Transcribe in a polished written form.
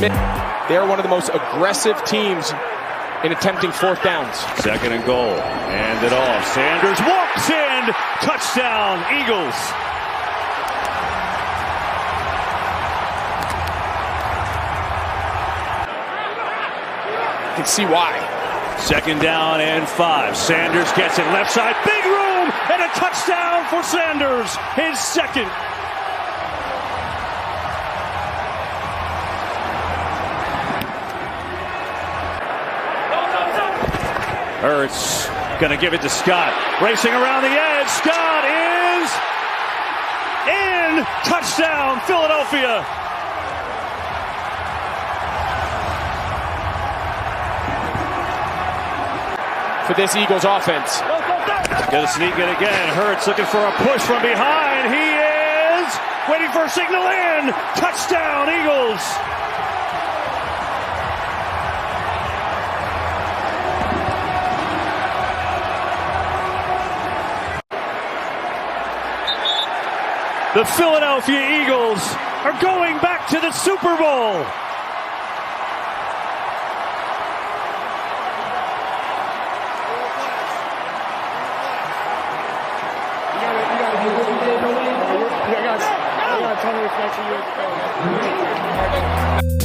Smith. They're one of the most aggressive teams in attempting fourth downs. Second and goal. Hand it off. Sanders walks in. Touchdown, Eagles. You can see why. Second down and 5. Sanders gets it left side. Big room and a touchdown for Sanders. His second. Hurts going to give it to Scott. Racing around the edge. Scott is in. Touchdown, Philadelphia. For this Eagles offense. Going to sneak it again. Hurts looking for a push from behind. He is waiting for a signal in. Touchdown, Eagles. The Philadelphia Eagles are going back to the Super Bowl. I got a ton of respect for you.